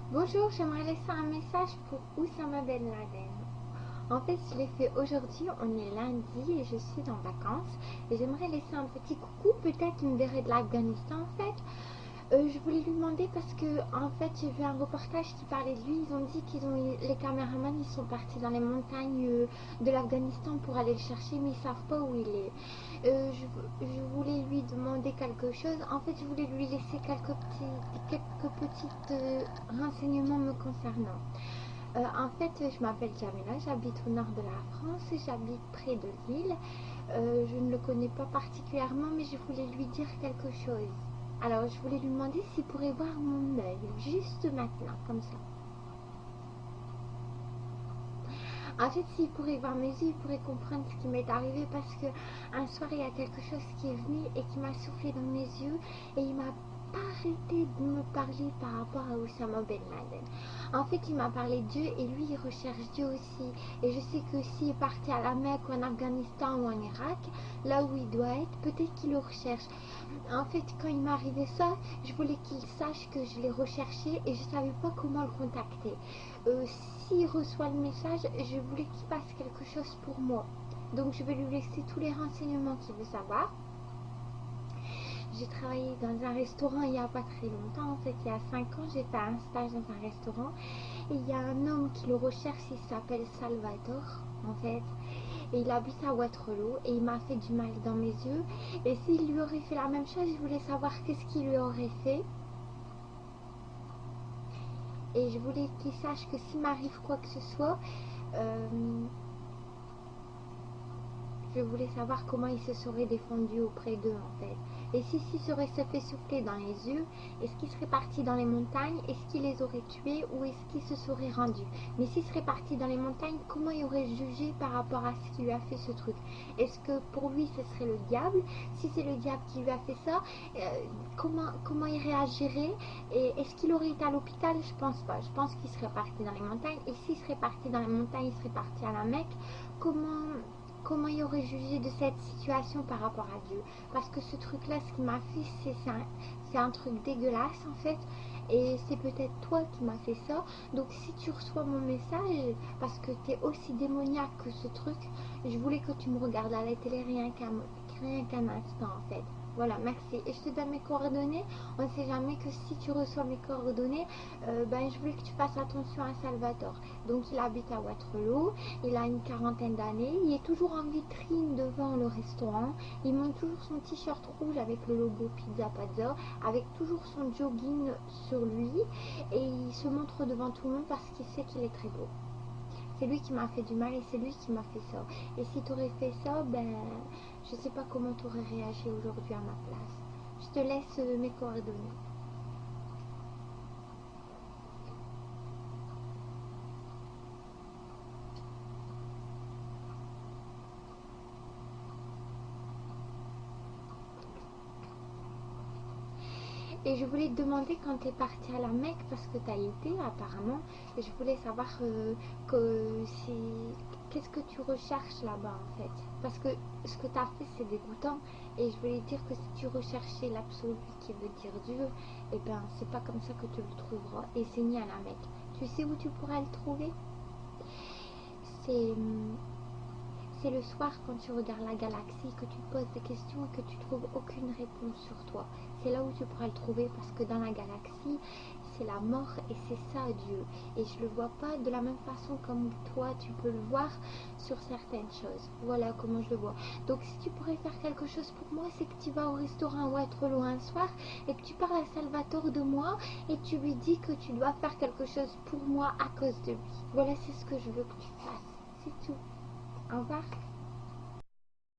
Bonjour, j'aimerais laisser un message pour Oussama Ben Laden. En fait, je l'ai fait aujourd'hui, on est lundi et je suis en vacances. Et j'aimerais laisser un petit coucou, peut-être il me verrait de l'Afghanistan en fait. Je voulais lui demander parce que en fait j'ai vu un reportage qui parlait de lui. Ils ont dit les caméramans ils sont partis dans les montagnes de l'Afghanistan pour aller le chercher, mais ils savent pas où il est. Je voulais lui demander quelque chose. En fait, je voulais lui laisser quelques petits renseignements me concernant. En fait, je m'appelle Jamila, j'habite au nord de la France, j'habite près de Lille. Je ne le connais pas particulièrement, mais je voulais lui dire quelque chose. Alors, je voulais lui demander s'il pourrait voir mon œil, juste maintenant, comme ça. En fait, s'il pourrait voir mes yeux, il pourrait comprendre ce qui m'est arrivé parce que un soir, il y a quelque chose qui est venu et qui m'a soufflé dans mes yeux et il m'a pas arrêté de me parler par rapport à Oussama Ben Laden. En fait, il m'a parlé de Dieu et lui, il recherche Dieu aussi. Et je sais que s'il est parti à la Mecque ou en Afghanistan ou en Irak, là où il doit être, peut-être qu'il le recherche. En fait, quand il m'est arrivé ça, je voulais qu'il sache que je l'ai recherché et je savais pas comment le contacter. Euh, S'il reçoit le message, je voulais qu'il fasse quelque chose pour moi. Donc je vais lui laisser tous les renseignements qu'il veut savoir. J'ai travaillé dans un restaurant il n'y a pas très longtemps. En fait, il y a 5 ans, j'ai fait un stage dans un restaurant. Et il y a un homme qui le recherche, il s'appelle Salvatore, en fait. Et il habite à Waterloo. Et il m'a fait du mal dans mes yeux. Et s'il lui aurait fait la même chose, je voulais savoir qu'est-ce qu'il lui aurait fait. Et je voulais qu'il sache que s'il m'arrive quoi que ce soit, euh, je voulais savoir comment il se serait défendu auprès d'eux en fait. Et s'il serait se fait souffler dans les yeux, est-ce qu'il serait parti dans les montagnes? Est-ce qu'il les aurait tués ou est-ce qu'il se serait rendu? Mais s'il serait parti dans les montagnes, comment il aurait jugé par rapport à ce qui lui a fait ce truc? Est-ce que pour lui ce serait le diable? Si c'est le diable qui lui a fait ça, comment il réagirait? Et est-ce qu'il aurait été à l'hôpital? Je pense pas. Je pense qu'il serait parti dans les montagnes. Et s'il serait parti dans les montagnes, il serait parti à la Mecque. Comment il aurait jugé de cette situation par rapport à Dieu? Parce que ce truc-là, ce qui m'a fait, c'est un truc dégueulasse en fait. Et c'est peut-être toi qui m'as fait ça. Donc si tu reçois mon message, parce que tu es aussi démoniaque que ce truc, je voulais que tu me regardes à la télé rien qu'un instant en fait. Voilà, merci. Et je te donne mes coordonnées. On ne sait jamais que si tu reçois mes coordonnées, je voulais que tu fasses attention à Salvatore. Donc il habite à Waterloo, il a une quarantaine d'années, il est toujours en vitrine devant le restaurant, il monte toujours son t-shirt rouge avec le logo Pizza Pazza, avec toujours son jogging sur lui, et il se montre devant tout le monde parce qu'il sait qu'il est très beau. C'est lui qui m'a fait du mal et c'est lui qui m'a fait ça. Et si tu aurais fait ça, je sais pas comment tu aurais réagi aujourd'hui à ma place. Je te laisse mes coordonnées. Et je voulais te demander quand tu es partie à la Mecque, parce que tu as été apparemment, et je voulais savoir que si, qu'est-ce que tu recherches là-bas en fait. Parce que ce que tu as fait c'est dégoûtant, et je voulais dire que si tu recherchais l'absolu qui veut dire Dieu, et ben c'est pas comme ça que tu le trouveras, et c'est ni à la Mecque. Tu sais où tu pourras le trouver? C'est C'est le soir quand tu regardes la galaxie, que tu te poses des questions et que tu trouves aucune réponse sur toi. C'est là où tu pourras le trouver parce que dans la galaxie, c'est la mort et c'est ça Dieu. Et je le vois pas de la même façon comme toi tu peux le voir sur certaines choses. Voilà comment je le vois. Donc si tu pourrais faire quelque chose pour moi, c'est que tu vas au restaurant Waterloo un soir et que tu parles à Salvatore de moi et tu lui dis que tu dois faire quelque chose pour moi à cause de lui. Voilà, c'est ce que je veux que tu fasses. C'est tout. Au revoir.